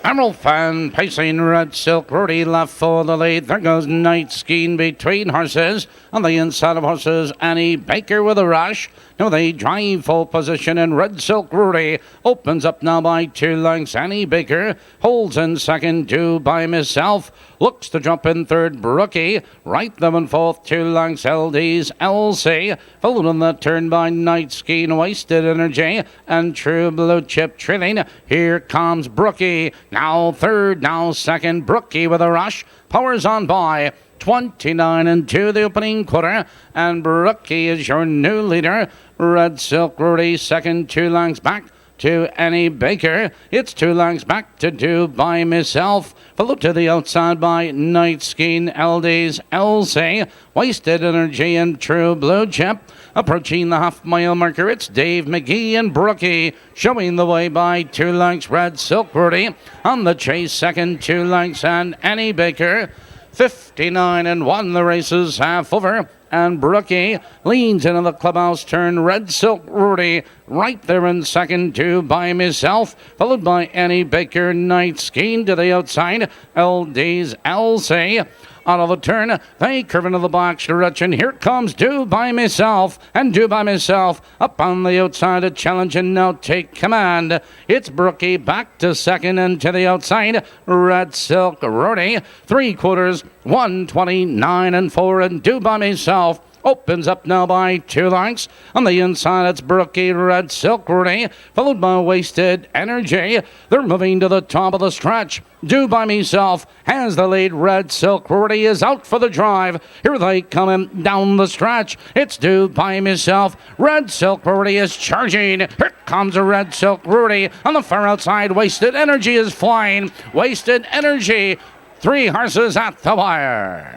Emerald Fan pacing Red Silk Rudy left for the lead. There goes Night Skiing between horses. On the inside of horses, Annie Baker with a rush. Now they drive full position and Red Silk Rudy opens up now by 2 lengths. Annie Baker holds in second, Do By Myself. Looks to jump in third, Brookie. Right them and fourth, 2 lengths, LD's LC. Followed on the turn by Night Skiing, Wasted Energy, and True Blue Chip trailing. Here comes Brookie. Now third, now second, Brookie with a rush. Powers on by 29 into the opening quarter, and Brookie is your new leader. Red Silk Rudy second, 2 lengths back to Annie Baker. It's 2 lengths back to Do By Myself. Followed to the outside by Night Skiing, LD's LC, Wasted Energy, and True Blue Chip. Approaching the half-mile marker, it's Dave McGee and Brookie showing the way by 2 lengths. Red Silk Rudy on the chase second, 2 lengths, and Annie Baker. 59 and 1, the race is half over, and Brookie leans into the clubhouse turn. Red Silk Rudy right there in second, Do By Myself, followed by Annie Baker. Night Skiing to the outside, LD's LC. Out of the turn, they curve into the box direction. Here comes Do By Myself, and Do By Myself up on the outside to challenge and now take command. It's Brookie back to second and to the outside. Red Silk Rudy, 3/4, 129 and 4, and Do By Myself opens up now by 2 lengths. On the inside, it's Brookie, Red Silk Rudy, followed by Wasted Energy. They're moving to the top of the stretch. Do By Myself has the lead. Red Silk Rudy is out for the drive. Here they come in down the stretch. It's Do By Myself. Red Silk Rudy is charging. Here comes a Red Silk Rudy. On the far outside, Wasted Energy is flying. Wasted Energy, 3 horses at the wire.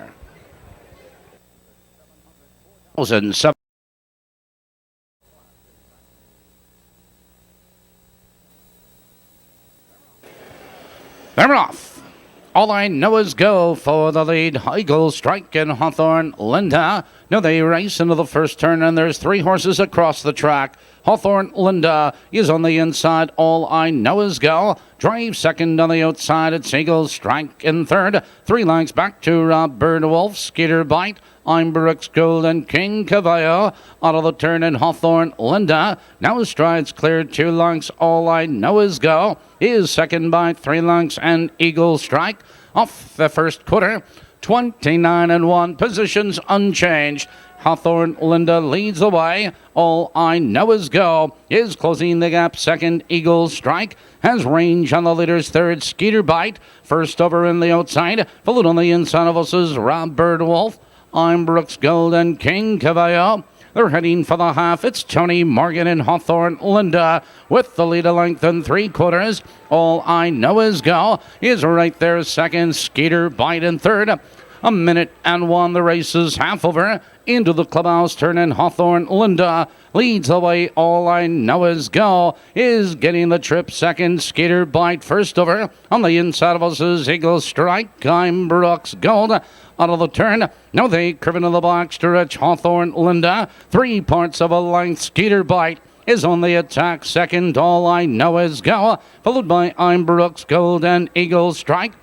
7. They're off. All I Know Is Go for the lead. Eagle Strike and Hawthorne Linda. Now they race into the first turn, and there's 3 horses across the track. Hawthorne Linda is on the inside. All I Know Is Go. Drive second on the outside. It's Eagle Strike in third. 3 lengths back to Bird Wolf. Skeeter Bite, Brooks Gold, and King Cavallo. Out of the turn in Hawthorne Linda. Now strides cleared 2 lengths. All I Know Is Go is second by 3 lengths, and Eagle Strike off the first quarter. 29 and 1, positions unchanged. Hawthorne Linda leads the way. All I Know Is Go is closing the gap second. Eagle Strike has range on the leader's third. Skeeter Bite first over in the outside. Followed on the inside of us is Bird Wolf, Brooks Gold, and King Cavallo. They're heading for the half. It's Tony Morgan and Hawthorne Linda with the lead a length and 3/4. All I Know Is Go is right there second. Skeeter Bite in third. 1:01, the race is half over. Into the clubhouse turn, and Hawthorne Linda leads the way. All I Know Is Go is getting the trip second. Skeeter Bite first over. On the inside of us is Eagle Strike, Brooks Gold. Out of the turn, now they curve into the box to reach Hawthorne Linda. 3 parts of a length. Skeeter Bite is on the attack second. All I Know Is Go, followed by Brooks Gold and Eagle Strike.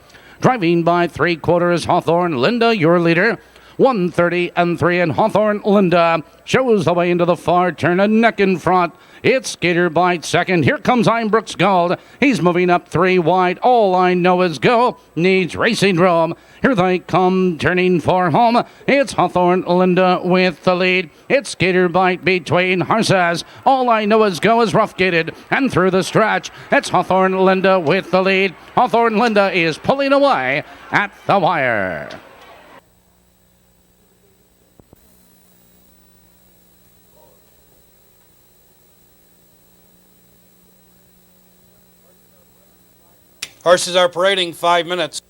Driving by 3/4, Hawthorne Linda, your leader. 1:30 and 3, and Hawthorne Linda shows the way into the far turn, a neck in front. It's Skeeter Bite second. Here comes Brooks Gold. He's moving up 3 wide. All I Know Is Go needs racing room. Here they come, turning for home. It's Hawthorne Linda with the lead. It's Skeeter Bite between horses. All I Know Is Go is rough gated and through the stretch. It's Hawthorne Linda with the lead. Hawthorne Linda is pulling away at the wire. Horses are parading 5 minutes.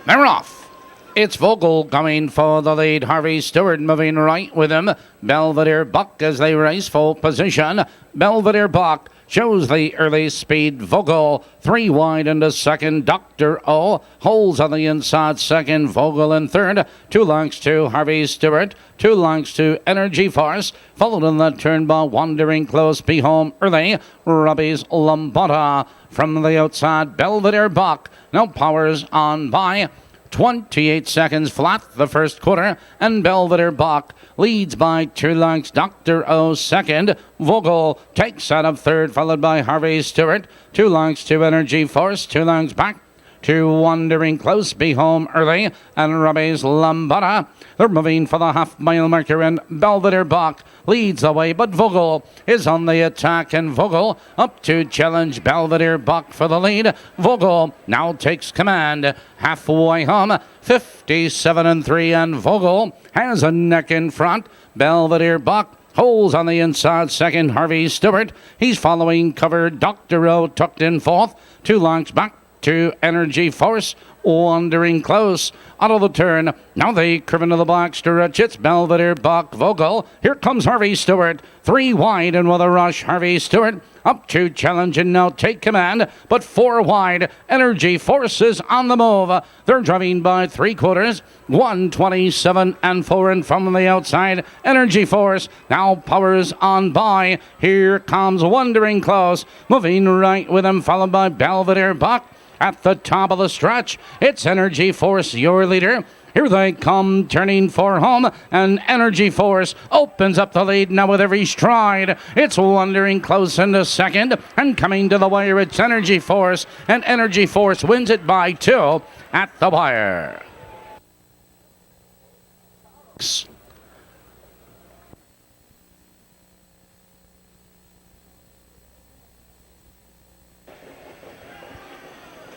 They're off. It's Vogel going for the lead. Harvey Stewart moving right with him. Belvedere Buck as they race full position. Belvedere Buck shows the early speed. Vogel 3 wide into second. Dr. O holds on the inside second. Vogel in third. 2 lengths to Harvey Stewart. 2 lengths to Energy Force. Followed in the turn by Wandering Close. Be home early. Robbie's Lambada from the outside. Belvedere Buck now powers on by 28 seconds flat the first quarter, and Belvedere Buck leads by 2 lengths. Dr. O second. Vogel takes out of third, followed by Harvey Stewart. 2 lengths to Energy Force, 2 lengths back to Wandering Close. Be home early, and Robbie's Lambada. They're moving for the half-mile marker, and Belvedere Buck leads the way, but Vogel is on the attack, and Vogel up to challenge Belvedere Buck for the lead. Vogel now takes command halfway home, 57-3, and Vogel has a neck in front. Belvedere Buck holds on the inside second. Harvey Stewart, he's following cover. Dr. O tucked in fourth, 2 lengths back to Energy Force. Wandering Close out of the turn. Now they curve into the box stretch. It's Belvedere Buck. Vogel. Here comes Harvey Stewart. 3 wide and with a rush. Harvey Stewart up to challenge and now take command. But 4 wide. Energy Force is on the move. They're driving by 3/4. 127 and 4, and from the outside, Energy Force now powers on by. Here comes Wandering Close. Moving right with him, followed by Belvedere Buck. At the top of the stretch, it's Energy Force, your leader. Here they come, turning for home, and Energy Force opens up the lead now with every stride. It's Wandering Close into second, and coming to the wire, it's Energy Force, and Energy Force wins it by 2 at the wire.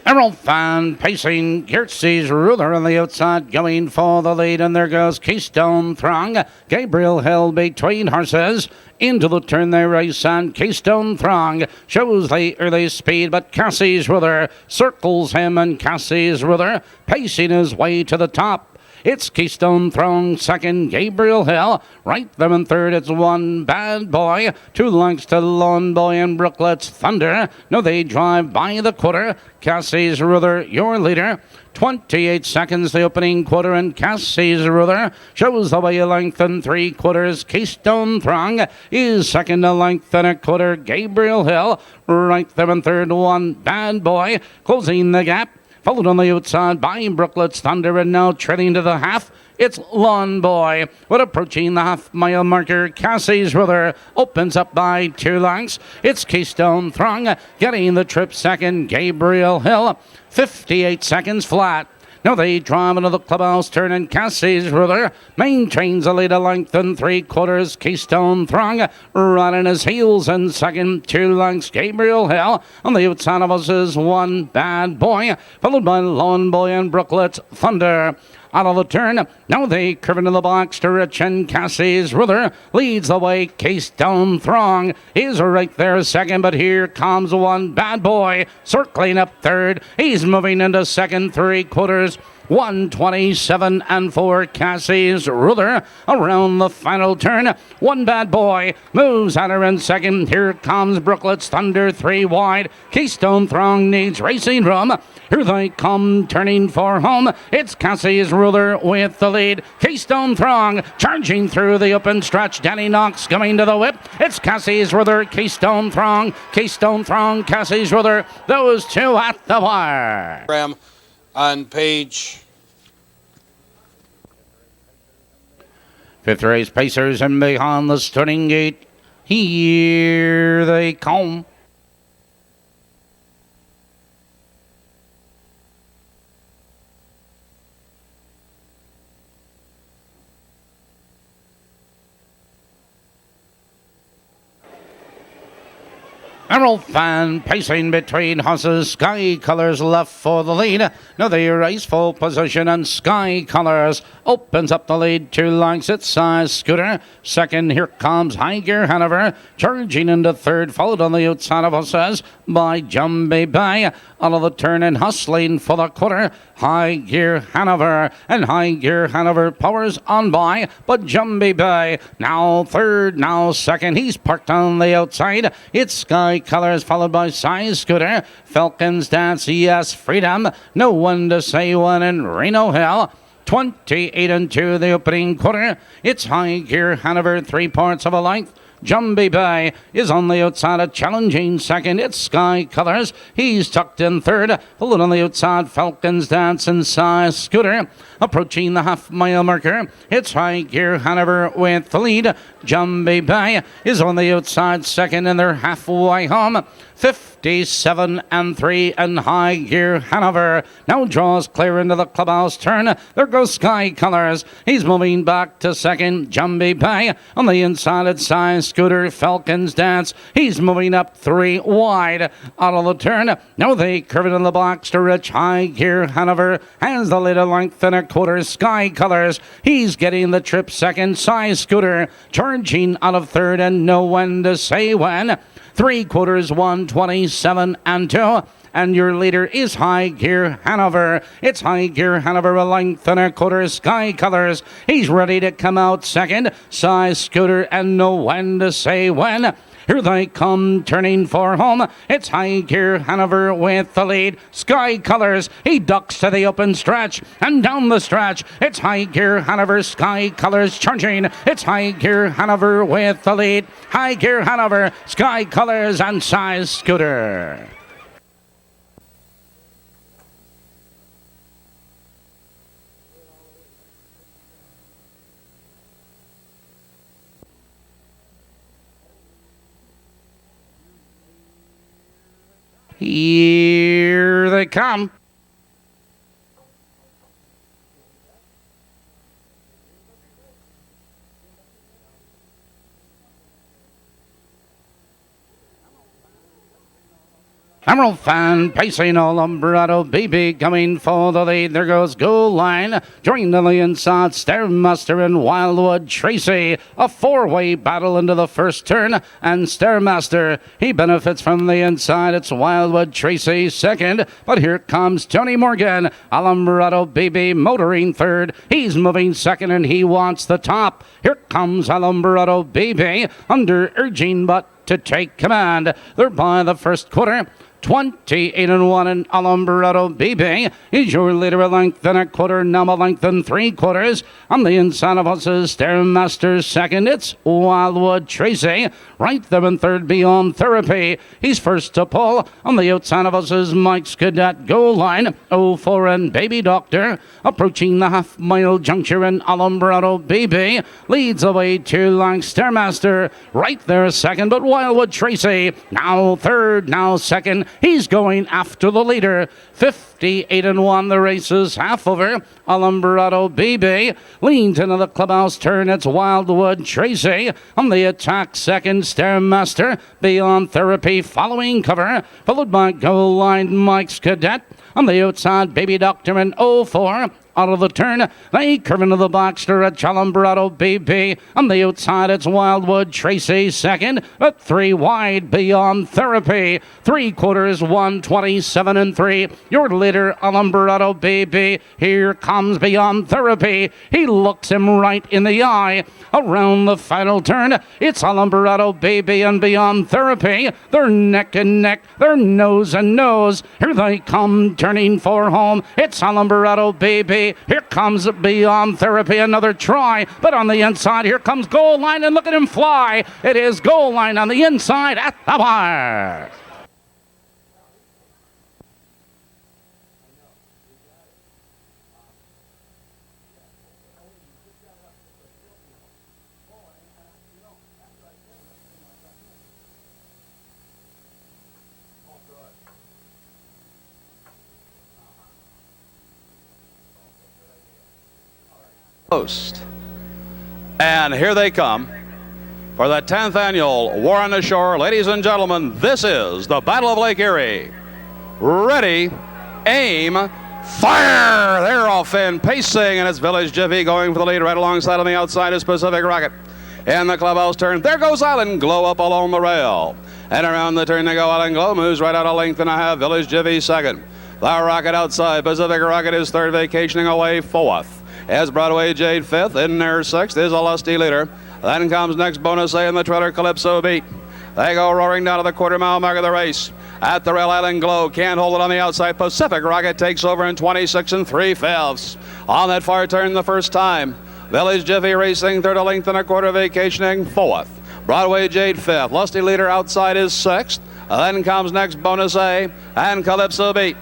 Emerald Fan pacing. Kirsty's Ruler on the outside going for the lead, and there goes Keystone Throng. Gabriel Hill between horses. Into the turn they race, and Keystone Throng shows the early speed, but Cassie's Ruler circles him, and Cassie's Ruler pacing his way to the top. It's Keystone Throng second, Gabriel Hill. Right there in third, it's One Bad Boy. 2 lengths to Lone Boy and Brooklet's Thunder. No, they drive by the quarter. Cassie's Ruler, your leader. 28 seconds the opening quarter, and Cassie's Ruler shows the way a length and 3/4. Keystone Throng is second, a length and 1/4. Gabriel Hill right there in third. One Bad Boy closing the gap. Followed on the outside by Brooklet's Thunder, and now trailing to the half. It's Lawn Boy. But approaching the half-mile marker, Cassie's Ruler opens up by 2 lengths. It's Keystone Throng getting the trip second. Gabriel Hill, 58 seconds flat. Now they drive into the clubhouse turn, and Cassie's Ruler maintains a lead, a length and 3/4. Keystone Throng right on his heels in second. 2 lengths. Gabriel Hill on the outside of us is One Bad Boy, followed by Lone Boy and Brooklet's Thunder. Out of the turn, now they curve into the box to Rich, and Cassie's Ruler leads the way. Keystone Throng is right there second, but here comes One Bad Boy circling up third. He's moving into second, 3/4. 127 and 4. Cassie's Ruler around the final turn. One Bad Boy moves at her in second. Here comes Brooklet's Thunder, 3 wide. Keystone Throng needs racing room. Here they come, turning for home. It's Cassie's Ruler with the lead. Keystone Throng charging through the open stretch. Danny Knox coming to the whip. It's Cassie's Ruler, Keystone Throng, Cassie's Ruler. Those 2 at the wire. On page 5th race Pacers, and behind the starting gate, here they come. Emerald Fan pacing between horses. Sky Colors left for the lead. Now they race full position, and Sky Colors opens up the lead. 2 lengths. It's Size Scooter. Second, here comes High Gear Hanover. Charging into third, followed on the outside of horses by Jumbie Bay. Out of the turn and hustling for the quarter, High Gear Hanover. And High Gear Hanover powers on by, but Jumbie Bay now third, now second. He's parked on the outside. It's Sky Colors followed by Size Scooter. Falcon's Dance, yes, Freedom. No one to say one in Reno Hill. 28-2 the opening quarter. It's High Gear Hanover, 3 parts of a length. Jumbie Bay is on the outside, a challenging second. It's Sky Colors. He's tucked in third. Followed on the outside, Falcon's Dance and Size Scooter. Approaching the half-mile marker, it's High Gear Hanover with the lead. Jumbie Bay is on the outside second, and they're halfway home. 57-3, and High Gear Hanover now draws clear into the clubhouse turn. There goes Sky Colors. He's moving back to second. Jumbie Bay on the inside at Size Scooter. Falcon's Dance. He's moving up 3 wide out of the turn. Now they curve it in the box to reach High Gear Hanover. Has the lead a length and a quarter. Sky Colors. He's getting the trip second. Size Scooter charging out of third, and no one to say when. 3/4, 127-2. And your leader is High Gear Hanover. It's High Gear Hanover, a length and a quarter. Sky Colors. He's ready to come out second. Size Scooter, and no one to say when. Here they come, turning for home. It's High Gear Hanover with the lead. Sky Colors, he ducks to the open stretch, and down the stretch, it's High Gear Hanover. Sky Colors charging. It's High Gear Hanover with the lead. High Gear Hanover, Sky Colors, and Size Scooter. Here they come. Emerald Fan pacing Alumbrado Baby coming for the lead. There goes Goal Line. Joined on the inside, Stairmaster and Wildwood Tracy. A 4-way battle into the first turn. And Stairmaster, he benefits from the inside. It's Wildwood Tracy second. But here comes Tony Morgan. Alumbrado Baby motoring third. He's moving second, and he wants the top. Here comes Alumbrado Baby under urging but to take command. They're by the first quarter. 28-1, and Alumbrado BB is your leader, a length and a quarter, now a length and 3/4. On the inside of us is Stairmaster second. It's Wildwood Tracy. Right there in third, Beyond Therapy. He's first to pull. On the outside of us is Mike's Cadet. Goal Line, 04 and Baby Doctor. Approaching the half-mile juncture, and Alumbrado BB leads away 2 lengths. Stairmaster right there second, but Wildwood Tracy now third, now second. He's going after the leader. 58-1, the race is half over. Alumbrado BB leans into the clubhouse turn. It's Wildwood Tracy on the attack second. Stairmaster, Beyond Therapy following cover, followed by Goal Line Mike's Cadet. On the outside, Baby Doctor and 04. Out of the turn, they curve into the box to reach Alumbrado BB. On the outside, it's Wildwood Tracy second, but 3 wide, Beyond Therapy. 3/4, 127-3. Your leader, Alumbrado BB. Here comes Beyond Therapy. He looks him right in the eye. Around the final turn, it's Alumbrado BB and Beyond Therapy. They're neck and neck, they're nose and nose. Here they come, turning for home. It's Alumbrado BB. Here comes Beyond Therapy, another try, but on the inside, here comes Goal Line, and look at him fly. It is Goal Line on the inside at the bar. Post. And here they come. for the 10th annual War on the Shore. Ladies and gentlemen, this is the Battle of Lake Erie. Ready, aim, fire! They're off in pacing, and it's Village Jiffy going for the lead. Right alongside on the outside is Pacific Rocket. In the clubhouse turn, there goes Island Glow up along the rail. And around the turn they go. Island Glow moves right out a length and a half. Village Jiffy second. The Rocket outside. Pacific Rocket is third, vacationing away fourth. As Broadway Jade fifth. In there sixth is a lusty leader. Then comes next Bonus A and the trailer Calypso Beat. They go roaring down to the quarter-mile mark of the race. At the rail, Island Glow can't hold it on the outside. Pacific Rocket takes over in 26 3/5. On that far turn the first time. Village Jiffy racing third, a length and a quarter, vacationing fourth. Broadway Jade fifth. Lusty leader outside is sixth. Then comes next Bonus A and Calypso Beat.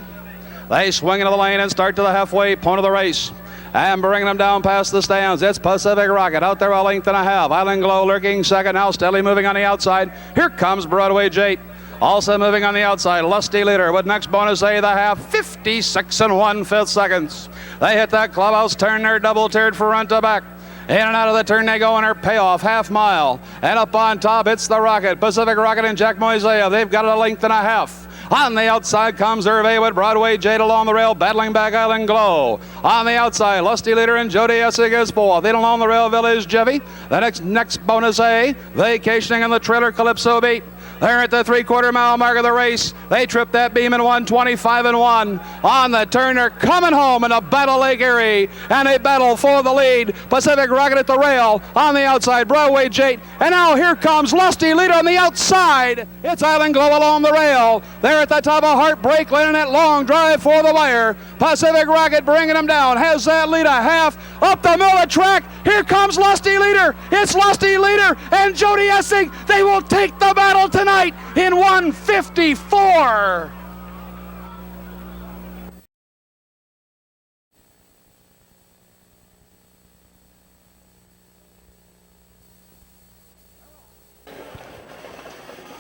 They swing into the lane and start to the halfway point of the race. And bringing them down past the stands, it's Pacific Rocket out there a length and a half. Island Glow lurking second, now steadily moving on the outside. Here comes Broadway Jade. Also moving on the outside, Lusty leader with next Bonus A the half, 56 1/5 seconds. They hit that clubhouse turn, they're double-tiered front to back. In and out of the turn they go in her payoff, half mile. And up on top, it's the Rocket. Pacific Rocket and Jack Moisea. They've got a length and a half. On the outside comes Hervé with Broadway Jade along the rail, battling back Island Glow. On the outside, Lusty leader and Jody Essig is fourth. Then along the rail, Village Jiffy. The next Bonus A, vacationing in the trailer, Calypso Beat. They're at the three-quarter-mile mark of the race. They tripped that beam in 1:25-1. On the turn, they're coming home in a battle Lake Erie, and a battle for the lead. Pacific Rocket at the rail. On the outside, Broadway Jade. And now here comes Lusty leader on the outside. It's Island Glow along the rail. They're at the top of Heartbreak Lane in that long drive for the wire. Pacific Rocket bringing them down. Has that lead a half. Up the middle of the track. Here comes Lusty leader. It's Lusty leader and Jody Essig. They will take the battle tonight in 1:54.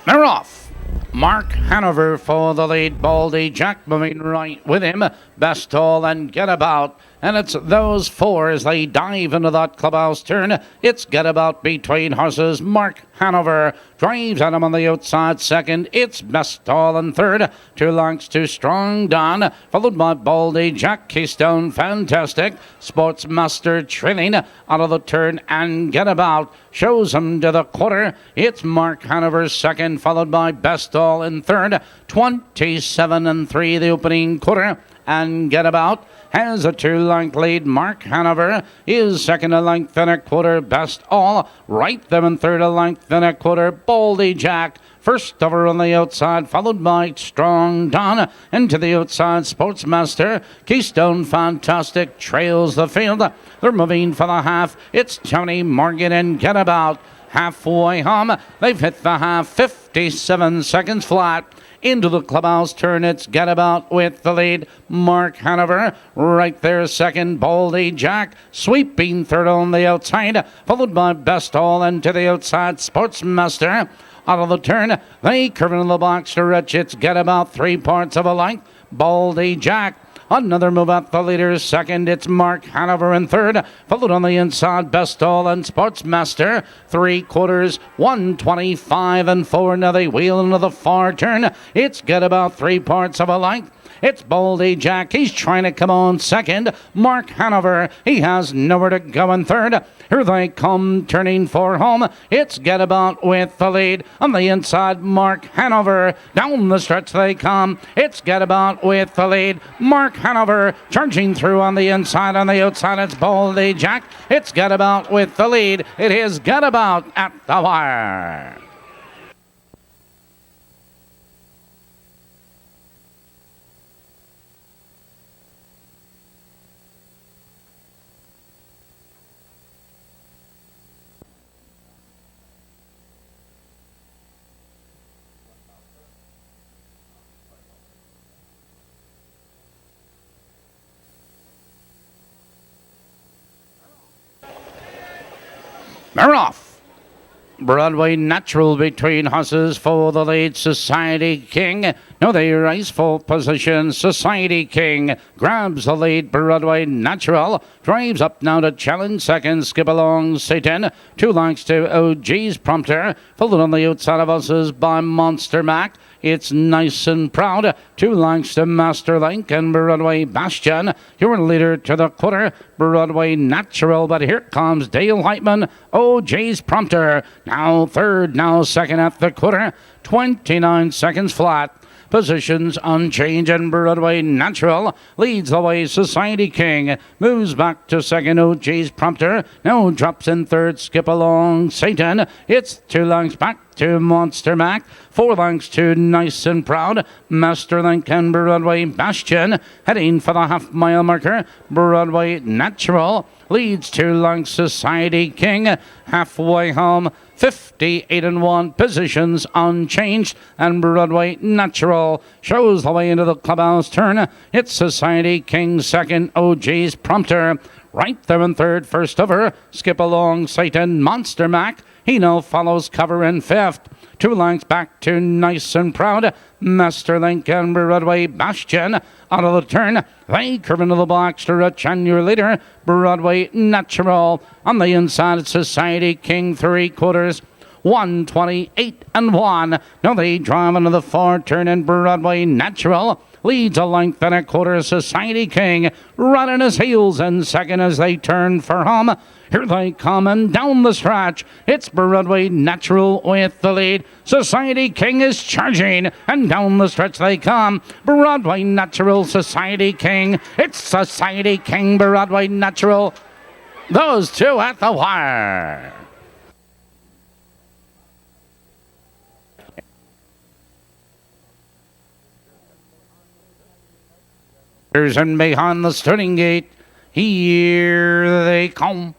They're off. Mark Hanover for the lead. Baldy Jack moving right with him. Best Tall and Get About. And it's those four as they dive into that clubhouse turn. It's Get About between horses. Mark Hanover drives at him on the outside second. It's Best Tall in third. 2 lengths to Strong Don, followed by Baldy Jack, Keystone Fantastic, Sportsmaster trailing out of the turn, and Get About shows him to the quarter. It's Mark Hanover second, followed by Best Tall in third. 27 3 the opening quarter, and Get About has a 2-length lead. Mark Hanover is second, a length and a quarter. Best All right there in third, a length and a quarter. Baldy Jack first over on the outside, followed by Strong Don. And to the outside, Sportsmaster. Keystone Fantastic trails the field. They're moving for the half. It's Tony Morgan and Get About. Halfway home, they've hit the half, 57 seconds flat. Into the clubhouse turn, it's Get About with the lead. Mark Hanover right there second. Baldy Jack sweeping third on the outside, followed by Best All, and to the outside, Sportsmaster. Out of the turn, they curve into the box stretch. It's Get About 3 parts of a length. Baldy Jack. Another move up the leader's second. It's Mark Hanover in third. Followed on the inside, Best All and Sportsmaster. 3/4, 125 4. Now they wheel into the far turn. It's Get About 3 parts of a length. It's Baldy Jack. He's trying to come on second. Mark Hanover, he has nowhere to go in third. Here they come, turning for home. It's Get About with the lead. On the inside, Mark Hanover. Down the stretch they come. It's Get About with the lead. Mark Hanover charging through on the inside. On the outside, it's Baldy Jack. It's Get About with the lead. It is Get About at the wire. They're off. Broadway Natural between horses for the lead. Society King. No, they race full position. Society King grabs the lead. Broadway Natural drives up now to challenge second. Skip along Satan. 2 lengths to OG's Prompter. Followed on the outside of us is by Monster Mac. It's Nice and Proud. 2 lengths to Master Link and Broadway Bastion. Your leader to the quarter, Broadway Natural. But here comes Dale Whiteman, OJ's Prompter. Now third, now second at the quarter. 29 seconds flat. Positions unchanged and Broadway Natural leads the way. Society King moves back to second. OG's Prompter now drops in third. Skip along Satan. It's 2 lengths back to Monster Mac. 4 lengths to Nice and Proud. Master Link and Broadway Bastion heading for the half-mile marker. Broadway Natural leads 2 lengths. Society King halfway home. 58-1, positions unchanged, and Broadway Natural shows the way into the clubhouse turn. It's Society King second, OG's Prompter right there in third. First over, Skip along Satan, Monster Mac. He now follows cover in fifth. 2 lengths back to Nice and Proud. Master Link and Broadway Bastion out of the turn. They curve into the box to reach and your leader, Broadway Natural. On the inside, Society King 3/4. 128-1. Now they drive into the far turn and Broadway Natural leads a length and a quarter. Society King running his heels and second as they turn for home. Here they come and down the stretch. It's Broadway Natural with the lead. Society King is charging and down the stretch they come. Broadway Natural, Society King. It's Society King, Broadway Natural. Those two at the wire. And behind the starting gate, here they come.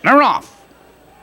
They're off.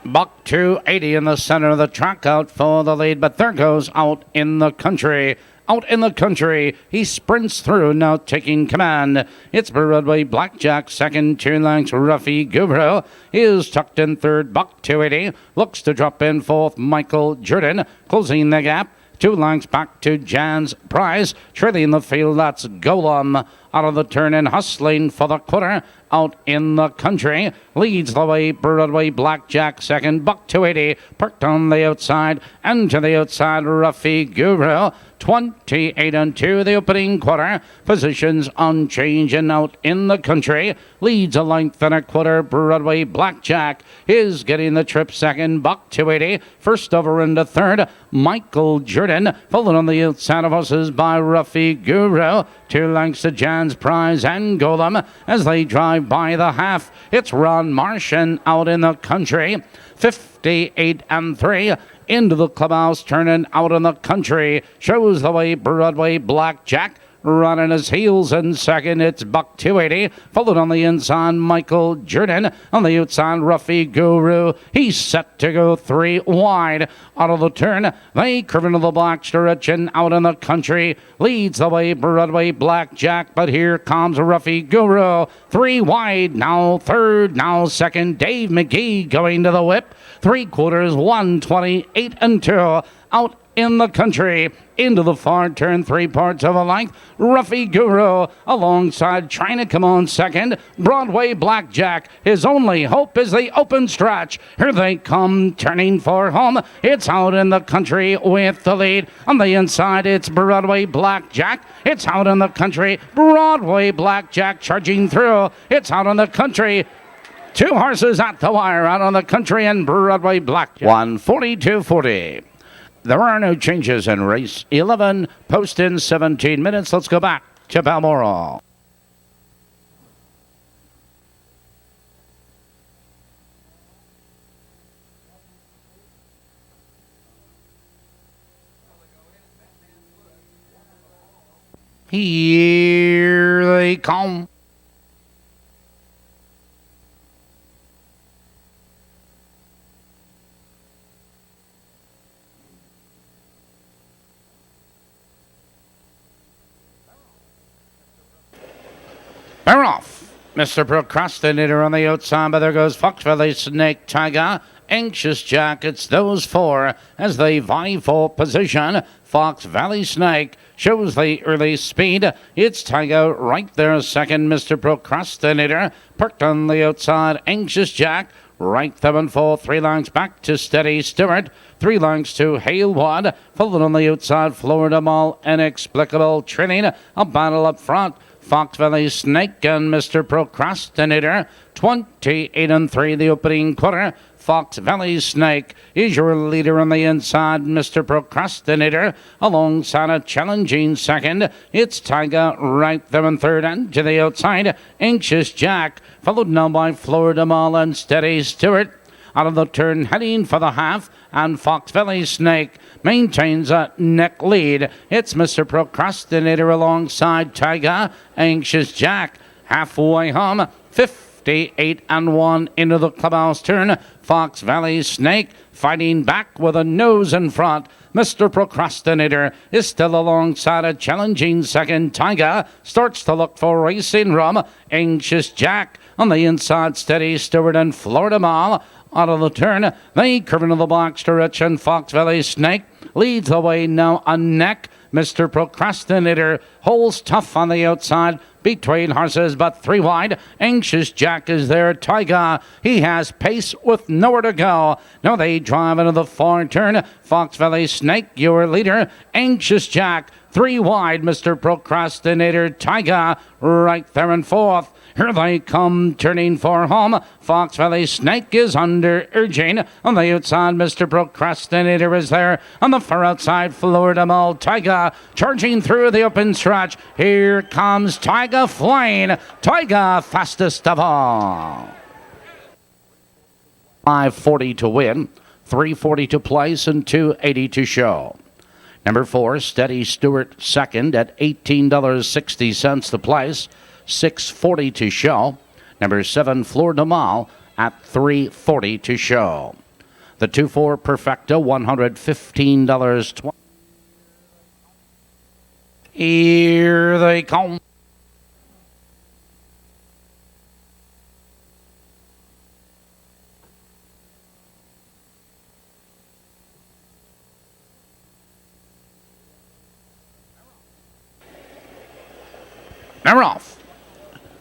Buck 280 in the center of the track out for the lead, but there goes Out in the Country. Out in the Country, he sprints through, now taking command. It's Broadway Blackjack, second. 2 lengths, Ruffy Gubro is tucked in third. Buck 280 looks to drop in fourth. Michael Jordan closing the gap. 2 lengths back to Jan's Prize. Trailing the field, that's Golem out of the turn and hustling for the quarter. Out in the Country leads the way. Broadway Blackjack second. Buck 280 parked on the outside, and to the outside Ruffy Guru. 28-2 the opening quarter. Positions unchanged and Out in the Country leads a length and a quarter. Broadway Blackjack is getting the trip second. Buck 280 first over into third. Michael Jordan followed on the outside of us is by Ruffy Guru. 2 lengths to Jan's Prize and Golem as they drive by the half. It's Ron Martian Out in the Country. 58-3 into the clubhouse, turning Out in the Country shows the way. Broadway Blackjack running his heels in second. It's Buck 280 followed on the inside Michael Jordan. On the outside Ruffy Guru, he's set to go 3 wide out of the turn. They curve into the black stretch and Out in the Country leads the way. Broadway Blackjack, but here comes Ruffy Guru. 3 wide, now third, now second. Dave McGee going to the whip. 3/4, 128-2. Out in the Country into the far turn, 3 parts of a length. Ruffy Guru alongside trying to come on second. Broadway Blackjack, his only hope is the open stretch. Here they come turning for home. It's Out in the Country with the lead. On the inside it's Broadway Blackjack. It's Out in the Country. Broadway Blackjack charging through. It's Out in the Country. 2 horses at the wire. Out on the Country and Broadway Blackjack. 142.40. There are no changes in race 11. Post in 17 minutes. Let's go back to Balmoral. Here they come. They're off. Mr. Procrastinator on the outside, but there goes Fox Valley Snake, Tiger, Anxious Jack. It's those four as they vie for position. Fox Valley Snake shows the early speed. It's Tiger right there second. Mr. Procrastinator parked on the outside. Anxious Jack right there and four. 3 lengths back to Steady Stewart. 3 lengths to Halewood. Followed on the outside. Florida Mall. Inexplicable Training. A battle up front. Fox Valley Snake and Mr. Procrastinator. 28-3 the opening quarter. Fox Valley Snake is your leader on the inside. Mr. Procrastinator alongside a challenging second. It's Tiger right there in third, and to the outside, Anxious Jack, followed now by Florida Mall and Steady Stewart. Out of the turn, heading for the half, and Fox Valley Snake maintains a neck lead. It's Mr. Procrastinator alongside Tiger, Anxious Jack, halfway home, 58-1 into the clubhouse turn. Fox Valley Snake fighting back with a nose in front. Mr. Procrastinator is still alongside a challenging second. Tiger starts to look for racing room. Anxious Jack on the inside, Steady Stewart and Florida Mall. Out of the turn, they curve into the box stretch, and Fox Valley Snake leads the way now a neck. Mr. Procrastinator holds tough on the outside between horses, but 3 wide. Anxious Jack is there. Tiger, he has pace with nowhere to go. Now they drive into the far turn. Fox Valley Snake, your leader. Anxious Jack, 3 wide. Mr. Procrastinator, Tiger, right there in fourth. Here they come, turning for home. Fox Valley Snake is under urging. On the outside, Mr. Procrastinator is there. On the far outside, Florida Mall. Tiger charging through the open stretch. Here comes Tiger flying. Tiger fastest of all. 5:40 to win, 3:40 to place, and 2:80 to show. Number 4, Steady Stewart second at $18.60 the place. 6:40 to show. Number 7, Florida Mall at $3.40 to show. The 2-4 Perfecto, $115.20. Here they come. Now we're off.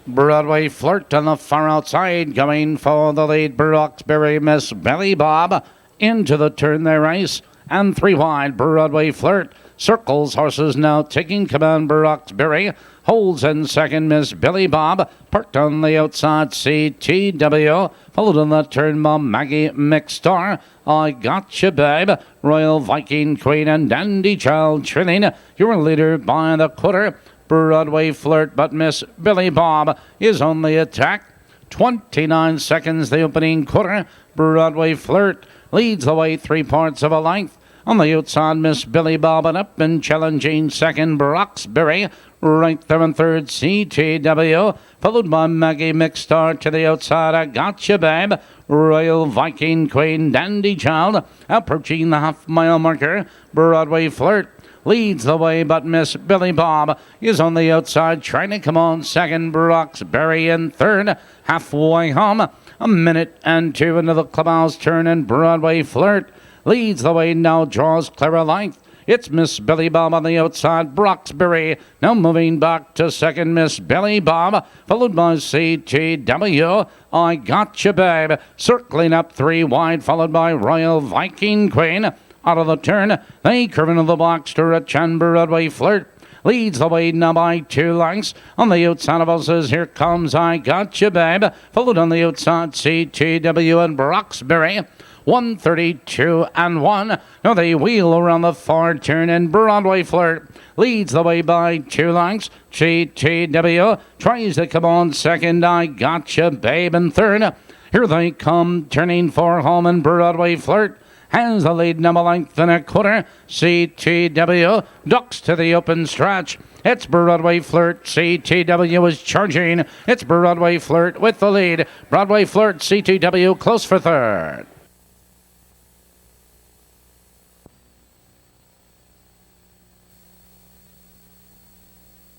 Broadway Flirt on the far outside, going for the lead. Broxbury, Miss Belly Bob into the turn they race, and 3 wide. Broadway Flirt circles horses now taking command. Broxbury holds in second. Miss Billy Bob parked on the outside. CTW followed on that turn by Maggie McStar. I Gotcha Babe, Royal Viking Queen, and Dandy Child trailing. Your leader by the quarter. Broadway Flirt, but Miss Billy Bob is on the attack. 29 seconds the opening quarter. Broadway Flirt leads the way 3 parts of a length. On the outside, Miss Billy Bob and up and challenging second. Broxbury right there in third. CTW followed by Maggie McStar to the outside. I Gotcha Babe, Royal Viking Queen, Dandy Child approaching the half-mile marker. Broadway Flirt leads the way, but Miss Billy Bob is on the outside, trying to come on second. Broxbury in third, halfway home. 1:02 into the clubhouse turn, and Broadway Flirt leads the way now, draws clear a length. It's Miss Billy Bob on the outside. Broxbury now moving back to second. Miss Billy Bob followed by CTW. I Gotcha Babe circling up 3 wide, followed by Royal Viking Queen. Out of the turn, they curve into the box to reach, and Broadway Flirt leads the way now by 2 lengths. On the outside of us, here comes I Gotcha Babe, followed on the outside CTW and Broxbury. 132-1. Now they wheel around the far turn, and Broadway Flirt leads the way by 2 lengths. CTW tries to come on second. I Gotcha Babe in third. Here they come, turning for home, and Broadway Flirt has the lead now a length and a quarter. CTW ducks to the open stretch. It's Broadway Flirt. CTW is charging. It's Broadway Flirt with the lead. Broadway Flirt, CTW close for third.